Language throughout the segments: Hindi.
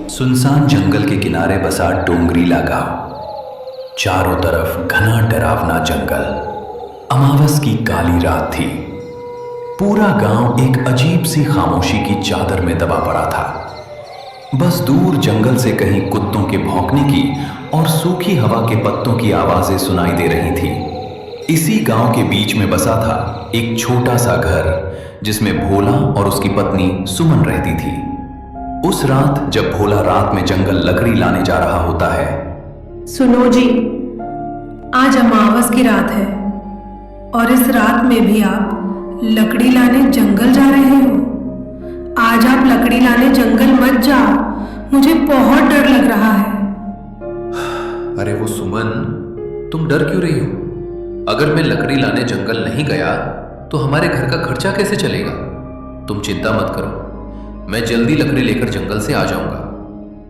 सुनसान जंगल के किनारे बसा डोंगरीला गांव। चारों तरफ घना डरावना जंगल। अमावस की काली रात थी। पूरा गांव एक अजीब सी खामोशी की चादर में दबा पड़ा था। बस दूर जंगल से कहीं कुत्तों के भौंकने की और सूखी हवा के पत्तों की आवाजें सुनाई दे रही थी। इसी गांव के बीच में बसा था एक छोटा सा घर जिसमें भोला और उसकी पत्नी सुमन रहती थी। उस रात जब भोला रात में जंगल लकड़ी लाने जा रहा होता है। सुनो जी, आज अमावस की रात है और इस रात में भी आप लकड़ी लाने जंगल जा रहे हो। आज आप लकड़ी लाने जंगल मत जाओ, मुझे बहुत डर लग रहा है। अरे वो सुमन, तुम डर क्यों रही हो? अगर मैं लकड़ी लाने जंगल नहीं गया तो हमारे घर का खर्चा कैसे चलेगा? तुम चिंता मत करो, मैं जल्दी लकड़ी लेकर जंगल से आ जाऊंगा।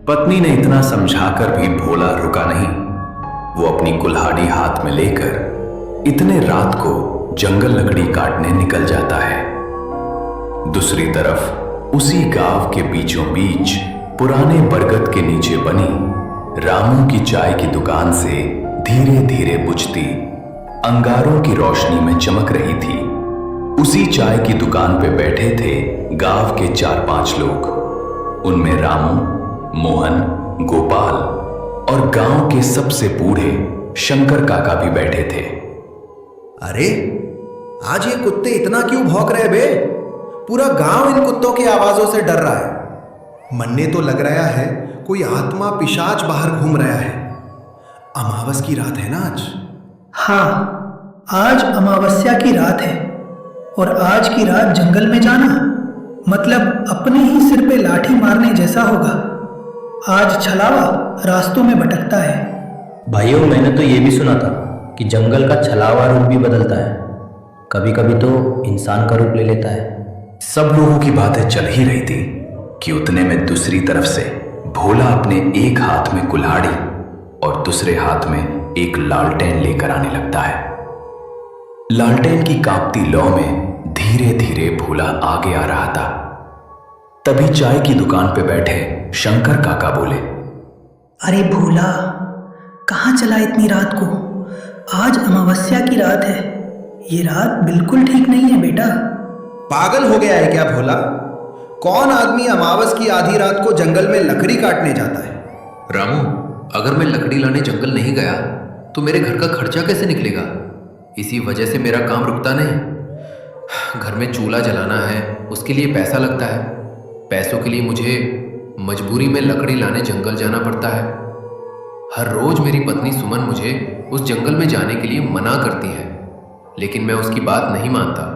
पत्नी ने इतना समझाकर भी भोला रुका नहीं। वो अपनी कुल्हाड़ी हाथ में लेकर इतने रात को जंगल लकड़ी काटने निकल जाता है। दूसरी तरफ उसी गांव के बीचों बीच पुराने बरगद के नीचे बनी रामू की चाय की दुकान से धीरे धीरे बुझती अंगारों की रोशनी में चमक रही थी। उसी चाय की दुकान पे बैठे थे गांव के 4-5 लोग। उनमें रामू, मोहन, गोपाल और गांव के सबसे बूढ़े शंकर काका भी बैठे थे। अरे आज ये कुत्ते इतना क्यों भौंक रहे बे? पूरा गांव इन कुत्तों की आवाजों से डर रहा है। मन्ने तो लग रहा है कोई आत्मा पिशाच बाहर घूम रहा है। अमावस की रात है ना आज? हाँ, आज अमावस्या की रात है और आज की रात जंगल में जाना मतलब अपने ही सिर पे लाठी मारने जैसा होगा। आज छलावा रास्तों में भटकता है। भाइयों, मैंने तो ये भी सुना था कि जंगल का छलावा रूप भी बदलता है, कभी कभी तो इंसान का रूप ले लेता है। सब लोगों की बातें चल ही रही थी कि उतने में दूसरी तरफ से भोला अपने एक हाथ में कुल्हाड़ी और दूसरे हाथ में एक लालटेन लेकर आने लगता है। लालटेन की कांपती लौ में धीरे धीरे भोला आगे आ रहा था। तभी चाय की दुकान पे बैठे शंकर काका बोले, अरे भोला, कहाँ चला इतनी रात को? आज अमावस्या की रात है। ये रात बिल्कुल ठीक नहीं है बेटा। पागल हो गया है क्या भोला? कौन आदमी अमावस की आधी रात को जंगल में लकड़ी काटने जाता है? रामू, अगर मैं लकड़ी लाने जंगल नहीं गया तो मेरे घर का खर्चा कैसे निकलेगा? इसी वजह से मेरा काम रुकता नहीं। घर में चूल्हा जलाना है, उसके लिए पैसा लगता है। पैसों के लिए मुझे मजबूरी में लकड़ी लाने जंगल जाना पड़ता है। हर रोज मेरी पत्नी सुमन मुझे उस जंगल में जाने के लिए मना करती है, लेकिन मैं उसकी बात नहीं मानता।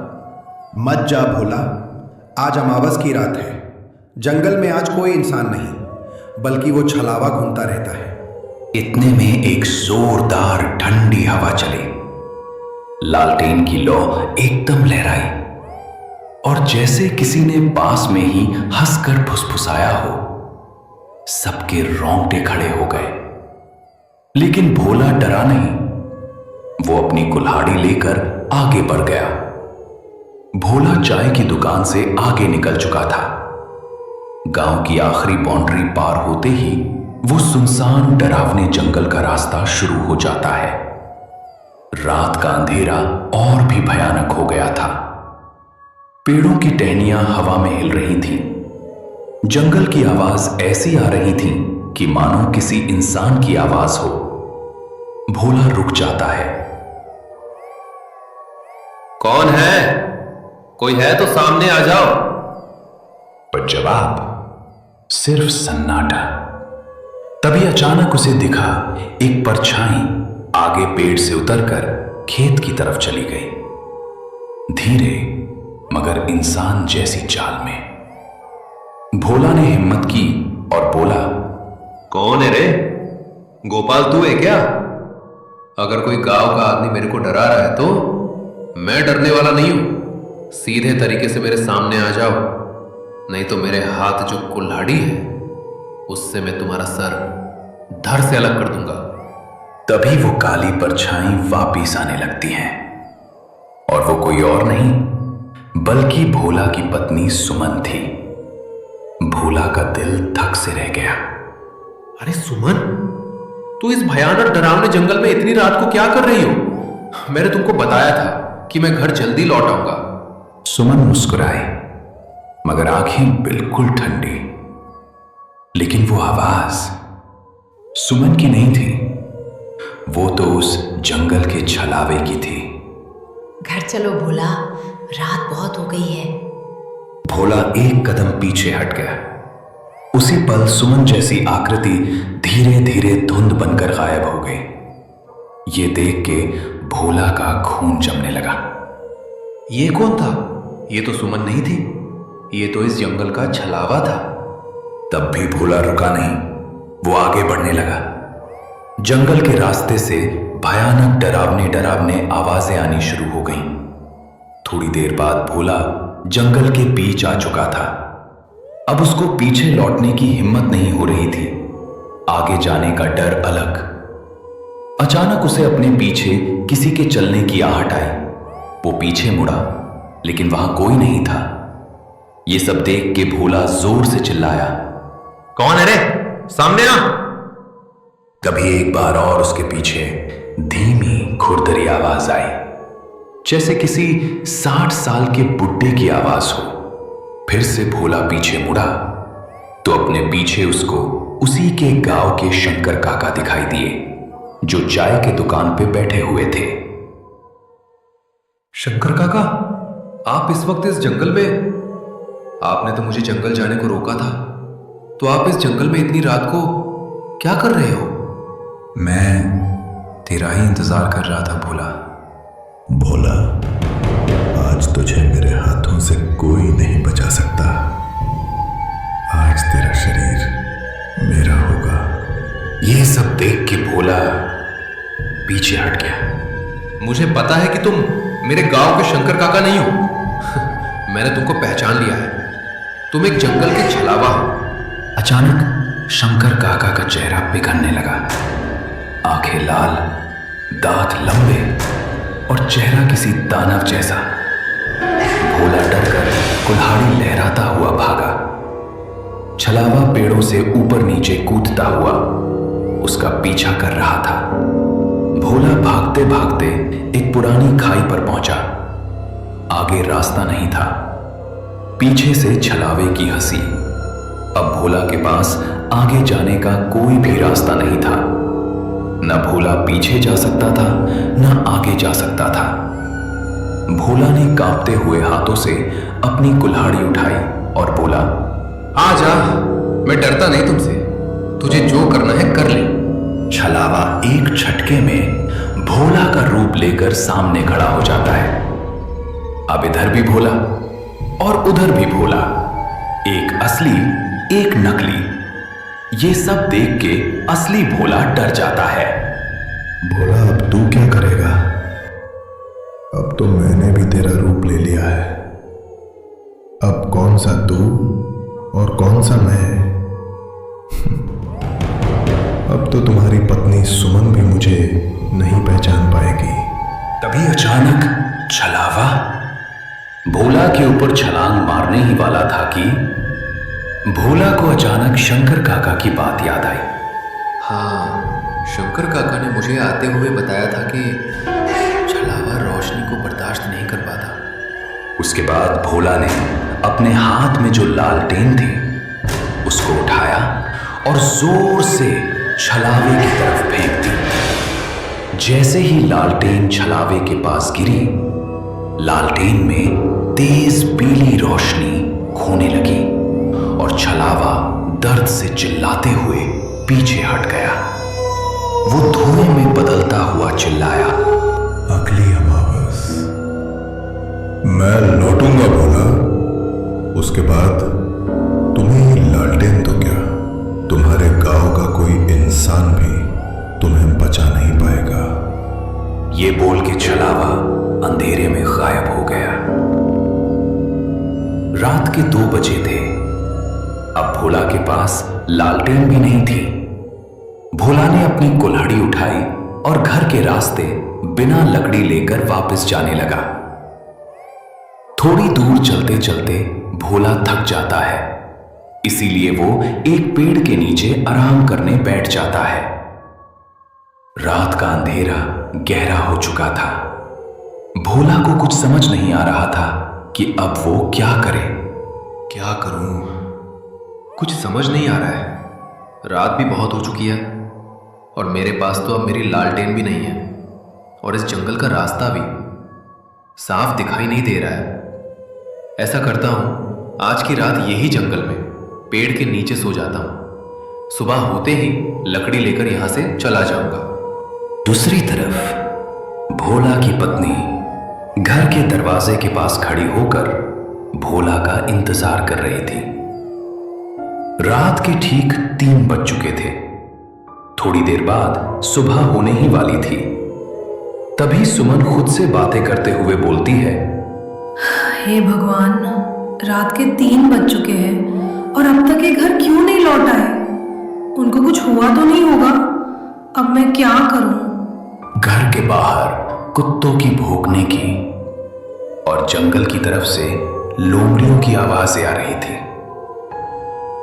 मत जा भोला, आज अमावस की रात है। जंगल में आज कोई इंसान नहीं, बल्कि वो छलावा घूमता रहता है। इतने में एक जोरदार ठंडी हवा चली। लालटेन की लौ एकदम लहराई और जैसे किसी ने पास में ही हंसकर फुसफुसाया हो। सबके रोंगटे खड़े हो गए, लेकिन भोला डरा नहीं। वो अपनी कुल्हाड़ी लेकर आगे बढ़ गया। भोला चाय की दुकान से आगे निकल चुका था। गांव की आखिरी बाउंड्री पार होते ही वो सुनसान डरावने जंगल का रास्ता शुरू हो जाता है। रात का अंधेरा और भी भयानक हो गया था। पेड़ों की टहनियां हवा में हिल रही थीं। जंगल की आवाज ऐसी आ रही थी कि मानो किसी इंसान की आवाज हो। भोला रुक जाता है। कौन है? कोई है तो सामने आ जाओ। पर जवाब सिर्फ सन्नाटा। तभी अचानक उसे दिखा एक परछाई आगे पेड़ से उतरकर खेत की तरफ चली गई, धीरे मगर इंसान जैसी चाल में। भोला ने हिम्मत की और बोला, कौन है रे? गोपाल तू है क्या? अगर कोई गांव का आदमी मेरे को डरा रहा है तो मैं डरने वाला नहीं हूं। सीधे तरीके से मेरे सामने आ जाओ, नहीं तो मेरे हाथ जो कुल्हाड़ी है उससे मैं तुम्हारा सर धड़ से अलग कर दूंगा। तभी वो काली परछाई वापिस आने लगती है और वो कोई और नहीं बल्कि भोला की पत्नी सुमन थी। भोला का दिल धक से रह गया। अरे सुमन, तू इस भयानक डरावने जंगल में इतनी रात को क्या कर रही हो? मैंने तुमको बताया था कि मैं घर जल्दी लौट आऊंगा। सुमन मुस्कुराई, मगर आंखें बिल्कुल ठंडी। लेकिन वो आवाज सुमन की नहीं थी, वो तो उस जंगल के छलावे की थी। घर चलो भोला, रात बहुत हो गई है। भोला एक कदम पीछे हट गया। उसी पल सुमन जैसी आकृति धीरे धीरे धुंध बनकर गायब हो गई। ये देख के भोला का खून जमने लगा। ये कौन था? ये तो सुमन नहीं थी, ये तो इस जंगल का छलावा था। तब भी भोला रुका नहीं, वो आगे बढ़ने लगा। जंगल के रास्ते से भयानक डरावने डरावने आवाजें आनी शुरू हो गईं। थोड़ी देर बाद भोला जंगल के बीच आ चुका था। अब उसको पीछे लौटने की हिम्मत नहीं हो रही थी, आगे जाने का डर अलग। अचानक उसे अपने पीछे किसी के चलने की आहट आई। वो पीछे मुड़ा, लेकिन वहां कोई नहीं था। ये सब देख के भोला जोर से चिल्लाया, कौन है रे? सामने आ! तभी एक बार और उसके पीछे धीमी खुरदरी आवाज आई, जैसे किसी 60 साल के बुड्ढे की आवाज हो। फिर से भोला पीछे मुड़ा तो अपने पीछे उसको उसी के गांव के शंकर काका दिखाई दिए, जो चाय के दुकान पे बैठे हुए थे। शंकर काका, आप इस वक्त इस जंगल में? आपने तो मुझे जंगल जाने को रोका था, तो आप इस जंगल में इतनी रात को क्या कर रहे हो? मैं तेरा ही इंतजार कर रहा था भोला। भोला, आज तुझे मेरे हाथों से कोई नहीं बचा सकता। आज तेरा शरीर मेरा होगा। ये सब देख के भोला पीछे हट गया। मुझे पता है कि तुम मेरे गांव के शंकर काका नहीं हो। मैंने तुमको पहचान लिया है, तुम एक जंगल के छलावा हो। अचानक शंकर काका का चेहरा बिगड़ने लगा। आंखें लाल, दांत लंबे और चेहरा किसी दानव जैसा। भोला डरकर कुल्हाड़ी लहराता हुआ भागा। छलावा पेड़ों से ऊपर नीचे कूदता हुआ उसका पीछा कर रहा था। भोला भागते भागते एक पुरानी खाई पर पहुंचा। आगे रास्ता नहीं था, पीछे से छलावे की हंसी। अब भोला के पास आगे जाने का कोई भी रास्ता नहीं था। न भोला पीछे जा सकता था, न आगे जा सकता था। भोला ने कांपते हुए हाथों से अपनी कुल्हाड़ी उठाई और बोला, आ जा, मैं डरता नहीं तुमसे। तुझे जो करना है कर ले। छलावा एक झटके में भोला का रूप लेकर सामने खड़ा हो जाता है। अब इधर भी भोला और उधर भी भोला, एक असली एक नकली। ये सब देख के असली भोला डर जाता है। भोला, अब तू क्या करेगा? अब तो मैंने भी तेरा रूप ले लिया है। अब कौन सा तू और कौन सा मैं? अब तो तुम्हारी पत्नी सुमन भी मुझे नहीं पहचान पाएगी। तभी अचानक छलावा भोला के ऊपर छलांग मारने ही वाला था कि भोला को अचानक शंकर काका की बात याद आई। हाँ, शंकर काका ने मुझे आते हुए बताया था कि छलावा रोशनी को बर्दाश्त नहीं कर पाता। उसके बाद भोला ने अपने हाथ में जो लालटेन थी उसको उठाया और जोर से छलावे की तरफ फेंक दी। जैसे ही लालटेन छलावे के पास गिरी, लालटेन में तेज पीली रोशनी खोने लगी और छलावा दर्द से चिल्लाते हुए पीछे हट गया। वो धुएं में बदलता हुआ चिल्लाया, अगली अमावस मैं लौटूंगा भोला। उसके बाद तुम्हें लालटेन तो क्या, तुम्हारे गांव का कोई इंसान भी तुम्हें बचा नहीं पाएगा। ये बोल के छलावा अंधेरे में गायब हो गया। रात के 2 बजे थे। अब भोला के पास लालटेन भी नहीं थी। भोला ने अपनी कुल्हाड़ी उठाई और घर के रास्ते बिना लकड़ी लेकर वापस जाने लगा। थोड़ी दूर चलते चलते भोला थक जाता है। इसीलिए वो एक पेड़ के नीचे आराम करने बैठ जाता है। रात का अंधेरा गहरा हो चुका था। भोला को कुछ समझ नहीं आ रहा था कि अब वो क्या करे। क्या करूं? कुछ समझ नहीं आ रहा है। रात भी बहुत हो चुकी है और मेरे पास तो अब मेरी लालटेन भी नहीं है और इस जंगल का रास्ता भी साफ दिखाई नहीं दे रहा है। ऐसा करता हूं, आज की रात यही जंगल में पेड़ के नीचे सो जाता हूं। सुबह होते ही लकड़ी लेकर यहां से चला जाऊंगा। दूसरी तरफ भोला की पत्नी घर के दरवाजे के पास खड़ी होकर भोला का इंतजार कर रही थी। रात के ठीक 3 बज चुके थे। थोड़ी देर बाद सुबह होने ही वाली थी। तभी सुमन खुद से बातें करते हुए बोलती है, हे भगवान, रात के 3 बज चुके हैं और अब तक ये घर क्यों नहीं लौट आए? उनको कुछ हुआ तो नहीं होगा? अब मैं क्या करूं? घर के बाहर कुत्तों की भौंकने की और जंगल की तरफ से लोमड़ियों की आवाजें आ रही थी।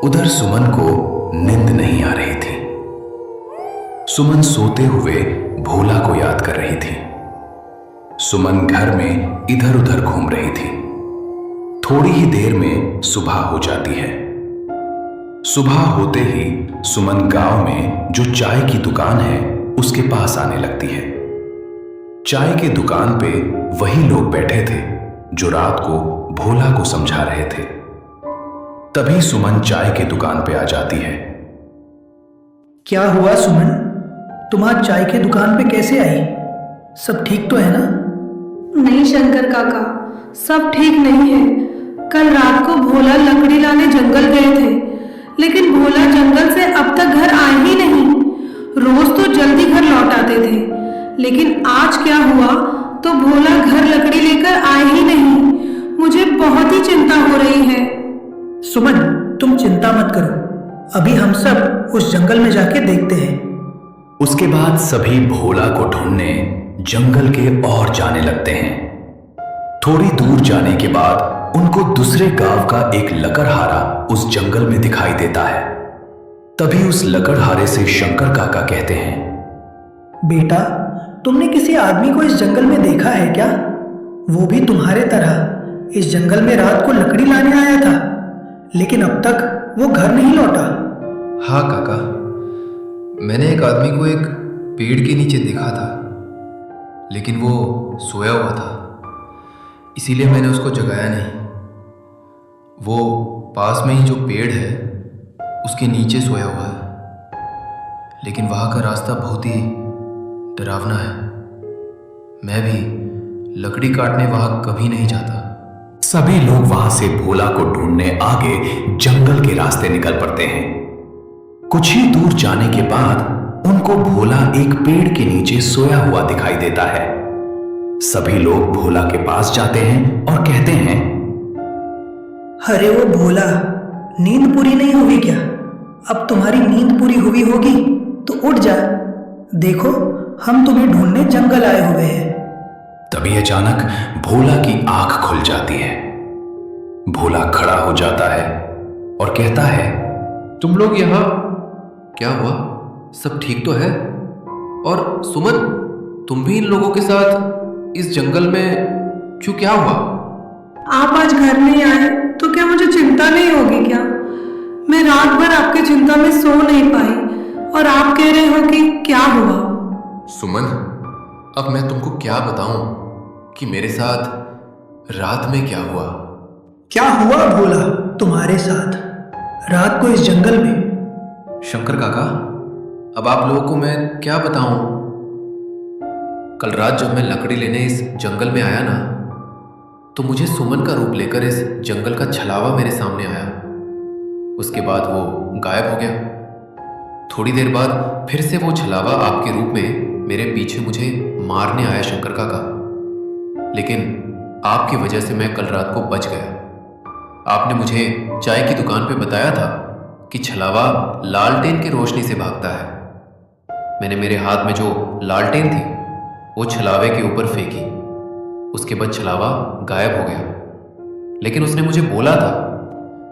उधर सुमन को नींद नहीं आ रही थी। सुमन सोते हुए भोला को याद कर रही थी। सुमन घर में इधर उधर घूम रही थी। थोड़ी ही देर में सुबह हो जाती है। सुबह होते ही सुमन गांव में जो चाय की दुकान है उसके पास आने लगती है। चाय की दुकान पे वही लोग बैठे थे जो रात को भोला को समझा रहे थे। तभी सुमन चाय की दुकान पे आ जाती है। क्या हुआ सुमन? तुम आज चाय की दुकान पे कैसे आई? सब ठीक तो है ना? नहीं शंकर काका, सब ठीक नहीं है। कल रात को भोला लकड़ी लाने जंगल गए थे, लेकिन भोला जंगल से अब तक घर आए ही नहीं। रोज तो जल्दी घर लौट आते थे, लेकिन आज क्या हुआ तो भोला घर लकड़ी लेकर आए ही नहीं। मुझे बहुत ही चिंता हो रही है। सुमन, तुम चिंता मत करो। अभी हम सब उस जंगल में जाके देखते हैं। उसके बाद सभी भोला को ढूंढने जंगल के और जाने लगते हैं। थोड़ी दूर जाने के बाद उनको दूसरे गांव का एक लकड़हारा उस जंगल में दिखाई देता है। तभी उस लकड़हारे से शंकर काका कहते हैं, बेटा, तुमने किसी आदमी को इस जंगल में देखा है क्या? वो भी तुम्हारे तरह इस जंगल में रात को लकड़ी लाने आया था, लेकिन अब तक वो घर नहीं लौटा। हाँ काका, मैंने एक आदमी को एक पेड़ के नीचे देखा था, लेकिन वो सोया हुआ था, इसीलिए मैंने उसको जगाया नहीं। वो पास में ही जो पेड़ है उसके नीचे सोया हुआ है, लेकिन वहाँ का रास्ता बहुत ही डरावना है। मैं भी लकड़ी काटने वहाँ कभी नहीं जाता। सभी लोग वहां से भोला को ढूंढने आगे जंगल के रास्ते निकल पड़ते हैं। कुछ ही दूर जाने के बाद उनको भोला एक पेड़ के नीचे सोया हुआ दिखाई देता है। सभी लोग भोला के पास जाते हैं और कहते हैं, अरे वो भोला, नींद पूरी नहीं हुई क्या? अब तुम्हारी नींद पूरी हुई होगी तो उठ जा। देखो, हम तुम्हें ढूंढने जंगल आए हुए हैं। तभी अचानक भोला की आंख खुल जाती है। भोला खड़ा हो जाता है और कहता है, तुम लोग यहाँ? क्या हुआ? सब ठीक तो है? और सुमन, तुम भी इन लोगों के साथ इस जंगल में क्यों? क्या हुआ? आप आज घर नहीं आए तो क्या मुझे चिंता नहीं होगी क्या? मैं रात भर आपकी चिंता में सो नहीं पाई और आप कह रहे हो कि क्या हुआ? सुमन, अब मैं तुमको क्या बताऊं कि मेरे साथ रात में क्या हुआ? क्या हुआ भोला तुम्हारे साथ रात को इस जंगल में? शंकर काका, अब आप लोगों को मैं क्या बताऊं? कल रात जब मैं लकड़ी लेने इस जंगल में आया ना, तो मुझे सुमन का रूप लेकर इस जंगल का छलावा मेरे सामने आया। उसके बाद वो गायब हो गया। थोड़ी देर बाद फिर से वो छलावा आपके रूप में मेरे पीछे मुझे मारने आया शंकर काका, लेकिन आपकी वजह से मैं कल रात को बच गया। आपने मुझे चाय की दुकान पे बताया था कि छलावा लालटेन की रोशनी से भागता है। मैंने मेरे हाथ में जो लालटेन थी वो छलावे के ऊपर फेंकी। उसके बाद छलावा गायब हो गया, लेकिन उसने मुझे बोला था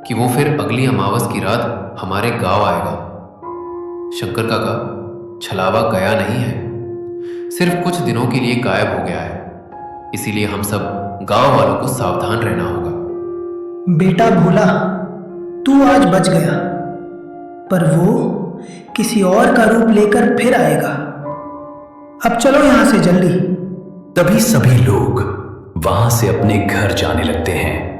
कि वो फिर अगली अमावस की रात हमारे गांव आएगा। शंकर काका, छलावा गया नहीं है, सिर्फ कुछ दिनों के लिए गायब हो गया है। इसीलिए हम सब गांव वालों को सावधान रहना होगा। बेटा भोला, तू आज बच गया, पर वो किसी और का रूप लेकर फिर आएगा। अब चलो यहां से जल्दी। तभी सभी लोग वहां से अपने घर जाने लगते हैं।